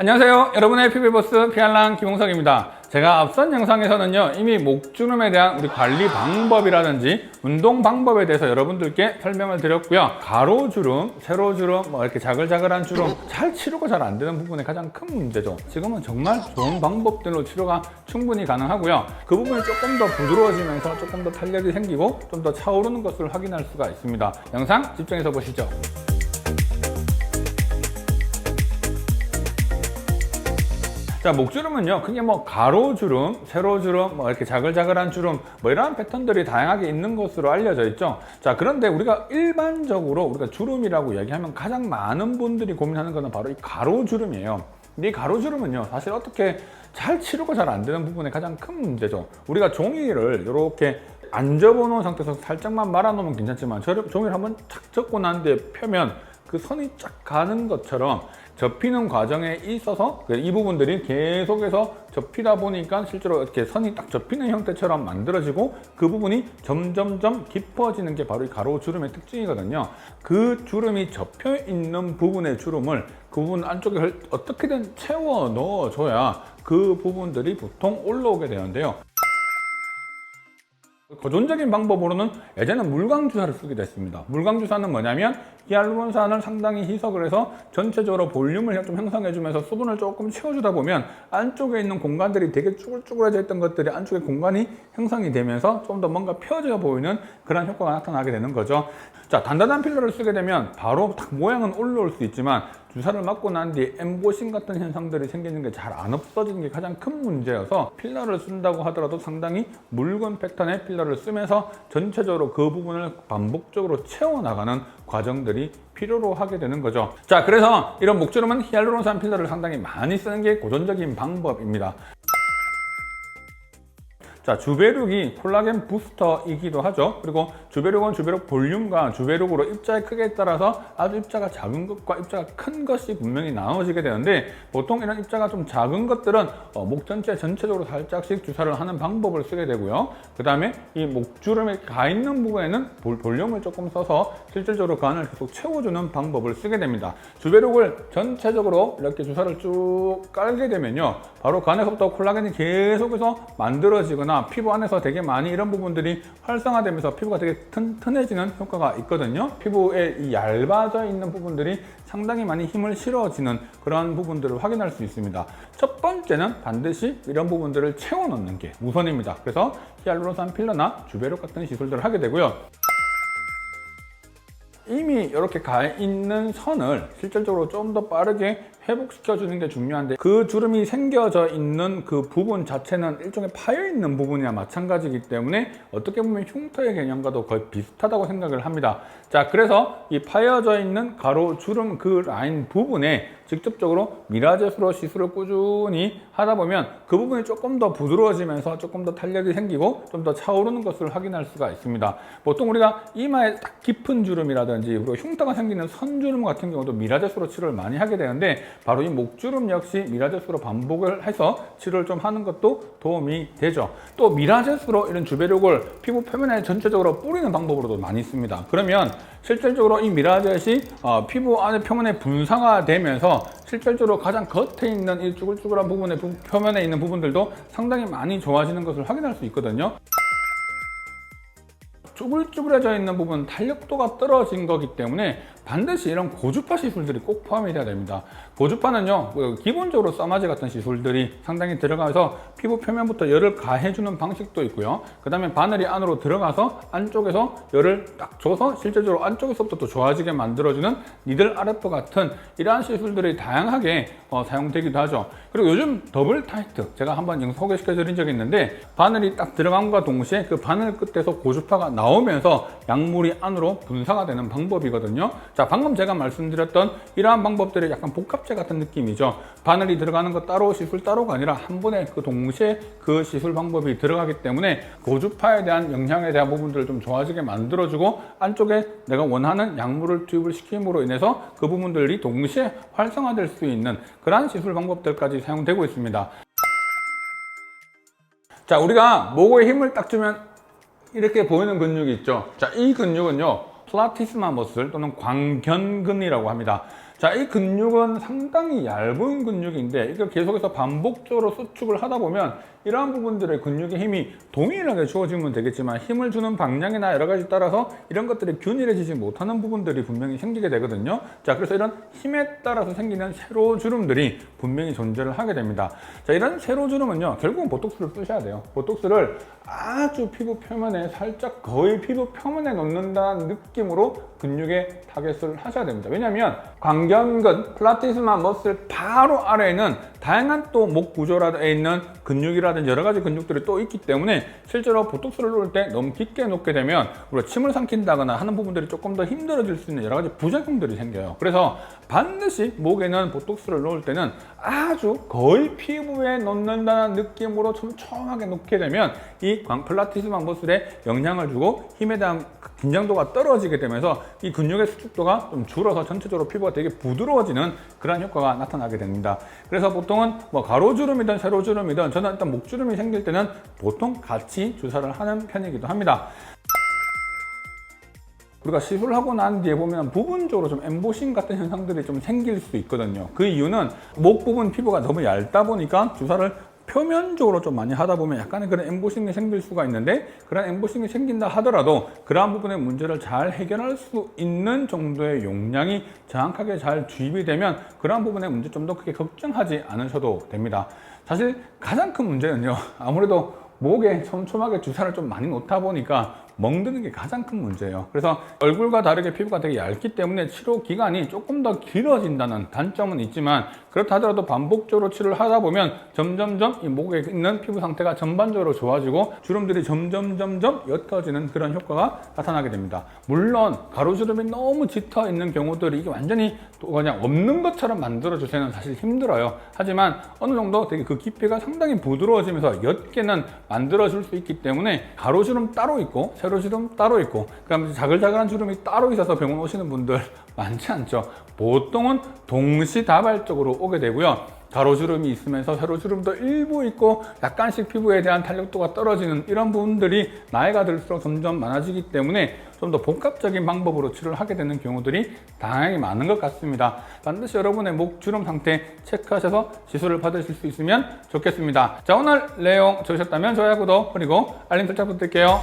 안녕하세요. 여러분의 피부보스 피알랑 김홍석입니다. 제가 앞선 영상에서는요, 이미 목주름에 대한 우리 관리 방법이라든지 운동 방법에 대해서 여러분들께 설명을 드렸고요. 가로주름, 세로주름, 이렇게 자글자글한 주름 잘 치료가 잘 안 되는 부분이 가장 큰 문제죠. 지금은 정말 좋은 방법들로 치료가 충분히 가능하고요. 그 부분이 조금 더 부드러워지면서 조금 더 탄력이 생기고 좀 더 차오르는 것을 확인할 수가 있습니다. 영상 집중해서 보시죠. 자, 목주름은요, 크게 가로주름, 세로주름, 이렇게 자글자글한 주름, 이러한 패턴들이 다양하게 있는 것으로 알려져 있죠. 자, 그런데 우리가 일반적으로 우리가 주름이라고 얘기하면 가장 많은 분들이 고민하는 것은 바로 이 가로주름이에요. 이 가로주름은요, 사실 어떻게 잘 치료가 잘 안 되는 부분의 가장 큰 문제죠. 우리가 종이를 이렇게 안 접어놓은 상태에서 살짝만 말아놓으면 괜찮지만, 종이를 한번 착 접고 난 뒤에 펴면 그 선이 쫙 가는 것처럼 접히는 과정에 있어서 이 부분들이 계속해서 접히다 보니까 실제로 이렇게 선이 딱 접히는 형태처럼 만들어지고 그 부분이 점점점 깊어지는 게 바로 이 가로주름의 특징이거든요. 그 주름이 접혀 있는 부분의 주름을 그 부분 안쪽에 어떻게든 채워 넣어줘야 그 부분들이 보통 올라오게 되는데요. 고전적인 방법으로는 예전에 물광주사를 쓰기도 했습니다. 물광주사는 뭐냐면 히알루론산을 상당히 희석을 해서 전체적으로 볼륨을 좀 형성해주면서 수분을 조금 채워주다 보면 안쪽에 있는 공간들이 되게 쭈글쭈글해져 있던 것들이 안쪽에 공간이 형성이 되면서 좀 더 뭔가 펴져 보이는 그런 효과가 나타나게 되는 거죠. 자, 단단한 필러를 쓰게 되면 바로 딱 모양은 올라올 수 있지만 주사를 맞고 난 뒤에 엠보싱 같은 현상들이 생기는 게 잘 안 없어지는 게 가장 큰 문제여서 필러를 쓴다고 하더라도 상당히 묽은 패턴의 필러를 쓰면서 전체적으로 그 부분을 반복적으로 채워나가는 과정들이 필요로 하게 되는 거죠. 자, 그래서 이런 목주름은 히알루론산 필러를 상당히 많이 쓰는 게 고전적인 방법입니다. 자, 주베룩이 콜라겐 부스터이기도 하죠. 그리고 주베룩은 주베룩 볼륨과 주베룩으로 입자의 크기에 따라서 아주 입자가 작은 것과 입자가 큰 것이 분명히 나눠지게 되는데, 보통 이런 입자가 좀 작은 것들은 목 전체적으로 살짝씩 주사를 하는 방법을 쓰게 되고요. 그 다음에 이 목주름에 가 있는 부분에는 볼륨을 조금 써서 실질적으로 그 안을 계속 채워주는 방법을 쓰게 됩니다. 주베룩을 전체적으로 이렇게 주사를 쭉 깔게 되면요, 바로 그 안에서부터 콜라겐이 계속해서 만들어지거나 피부 안에서 되게 많이 이런 부분들이 활성화되면서 피부가 되게 튼튼해지는 효과가 있거든요. 피부에 이 얇아져 있는 부분들이 상당히 많이 힘을 실어지는 그런 부분들을 확인할 수 있습니다. 첫 번째는 반드시 이런 부분들을 채워 넣는 게 우선입니다. 그래서 히알루론산 필러나 주베룩 같은 시술들을 하게 되고요. 이미 이렇게 가 있는 선을 실질적으로 좀 더 빠르게 회복시켜주는 게 중요한데, 그 주름이 생겨져 있는 그 부분 자체는 일종의 파여있는 부분이나 마찬가지이기 때문에 어떻게 보면 흉터의 개념과도 거의 비슷하다고 생각을 합니다. 자, 그래서 이 파여져 있는 가로 주름 그 라인 부분에 직접적으로 미라젯으로 시술을 꾸준히 하다 보면 그 부분이 조금 더 부드러워지면서 조금 더 탄력이 생기고 좀 더 차오르는 것을 확인할 수가 있습니다. 보통 우리가 이마에 딱 깊은 주름이라든지 그리고 흉터가 생기는 선주름 같은 경우도 미라젯으로 치료를 많이 하게 되는데, 바로 이 목주름 역시 미라젯으로 반복을 해서 치료를 좀 하는 것도 도움이 되죠. 또 미라젯으로 이런 주베룩을 피부 표면에 전체적으로 뿌리는 방법으로도 많이 씁니다. 그러면 실질적으로 이 미라젯이 피부 안에 표면에 분사가 되면서 실질적으로 가장 겉에 있는 이 쭈글쭈글한 부분의 표면에 있는 부분들도 상당히 많이 좋아지는 것을 확인할 수 있거든요. 쭈글쭈글해져 있는 부분, 탄력도가 떨어진 거기 때문에 반드시 이런 고주파 시술들이 꼭 포함이 돼야 됩니다. 고주파는요, 기본적으로 써마지 같은 시술들이 상당히 들어가서 피부 표면부터 열을 가해주는 방식도 있고요. 그 다음에 바늘이 안으로 들어가서 안쪽에서 열을 딱 줘서 실제적으로 안쪽에서부터 또 좋아지게 만들어주는 니들 RF 같은 이러한 시술들이 다양하게 사용되기도 하죠. 그리고 요즘 더블 타이트, 제가 한번 소개시켜 드린 적이 있는데, 바늘이 딱 들어간과 동시에 그 바늘 끝에서 고주파가 나오면서 약물이 안으로 분사가 되는 방법이거든요. 자, 방금 제가 말씀드렸던 이러한 방법들이 약간 복합제 같은 느낌이죠. 바늘이 들어가는 거 따로, 시술 따로가 아니라 한 번에 그 동시에 그 시술 방법이 들어가기 때문에 고주파에 대한 영향에 대한 부분들을 좀 좋아지게 만들어주고, 안쪽에 내가 원하는 약물을 투입을 시킴으로 인해서 그 부분들이 동시에 활성화될 수 있는 그러한 시술 방법들까지 사용되고 있습니다. 자, 우리가 목에 힘을 딱 주면 이렇게 보이는 근육이 있죠. 자, 이 근육은요, 플라티스마 머슬 또는 광견근이라고 합니다. 자, 이 근육은 상당히 얇은 근육인데 이걸 계속해서 반복적으로 수축을 하다 보면 이러한 부분들의 근육의 힘이 동일하게 주어지면 되겠지만 힘을 주는 방향이나 여러 가지 따라서 이런 것들이 균일해지지 못하는 부분들이 분명히 생기게 되거든요. 자, 그래서 이런 힘에 따라서 생기는 세로주름들이 분명히 존재를 하게 됩니다. 자, 이런 세로주름은요, 결국은 보톡스를 쓰셔야 돼요. 보톡스를 아주 피부 표면에 살짝 거의 피부 표면에 놓는다는 느낌으로 근육에 타겟을 하셔야 됩니다. 왜냐하면 광견근, 플라티스마 머슬 바로 아래에는 다양한 또 목 구조라에 있는 근육이라든지 여러 가지 근육들이 또 있기 때문에 실제로 보톡스를 놓을 때 너무 깊게 놓게 되면 우리가 침을 삼킨다거나 하는 부분들이 조금 더 힘들어질 수 있는 여러 가지 부작용들이 생겨요. 그래서 반드시 목에는 보톡스를 놓을 때는 아주 거의 피부에 놓는다는 느낌으로 촘촘하게 놓게 되면 이 플라티스마 머슬에 영향을 주고 힘에 대한 긴장도가 떨어지게 되면서 이 근육의 수축도가 좀 줄어서 전체적으로 피부가 되게 부드러워지는 그런 효과가 나타나게 됩니다. 그래서 보통은 뭐 가로주름이든 세로주름이든 저는 일단 목주름이 생길 때는 보통 같이 주사를 하는 편이기도 합니다. 우리가 시술을 하고 난 뒤에 보면 부분적으로 좀 엠보싱 같은 현상들이 좀 생길 수 있거든요. 그 이유는 목 부분 피부가 너무 얇다 보니까 주사를 표면적으로 좀 많이 하다 보면 약간의 그런 엠보싱이 생길 수가 있는데, 그런 엠보싱이 생긴다 하더라도 그러한 부분의 문제를 잘 해결할 수 있는 정도의 용량이 정확하게 잘 주입이 되면 그러한 부분의 문제 좀 더 크게 걱정하지 않으셔도 됩니다. 사실 가장 큰 문제는요, 아무래도 목에 촘촘하게 주사를 좀 많이 놓다 보니까 멍드는 게 가장 큰 문제예요. 그래서 얼굴과 다르게 피부가 되게 얇기 때문에 치료 기간이 조금 더 길어진다는 단점은 있지만, 그렇다 하더라도 반복적으로 치료를 하다 보면 점점점 이 목에 있는 피부 상태가 전반적으로 좋아지고 주름들이 점점 옅어지는 그런 효과가 나타나게 됩니다. 물론 가로주름이 너무 짙어 있는 경우들이 이게 완전히 또 그냥 없는 것처럼 만들어 주세요는 사실 힘들어요. 하지만 어느 정도 되게 그 깊이가 상당히 부드러워지면서 옅게는 만들어 줄 수 있기 때문에 가로주름 따로 있고 세로주름 따로 있고 그다음에 자글자글한 주름이 따로 있어서 병원 오시는 분들 많지 않죠. 보통은 동시다발적으로 오게 되고요. 가로주름이 있으면서 세로주름도 일부 있고 약간씩 피부에 대한 탄력도가 떨어지는 이런 부분들이 나이가 들수록 점점 많아지기 때문에 좀 더 복합적인 방법으로 치료를 하게 되는 경우들이 다양히 많은 것 같습니다. 반드시 여러분의 목 주름 상태 체크하셔서 시술을 받으실 수 있으면 좋겠습니다. 자, 오늘 내용 좋으셨다면 좋아요, 구독, 그리고 알림 설정 부탁드릴게요.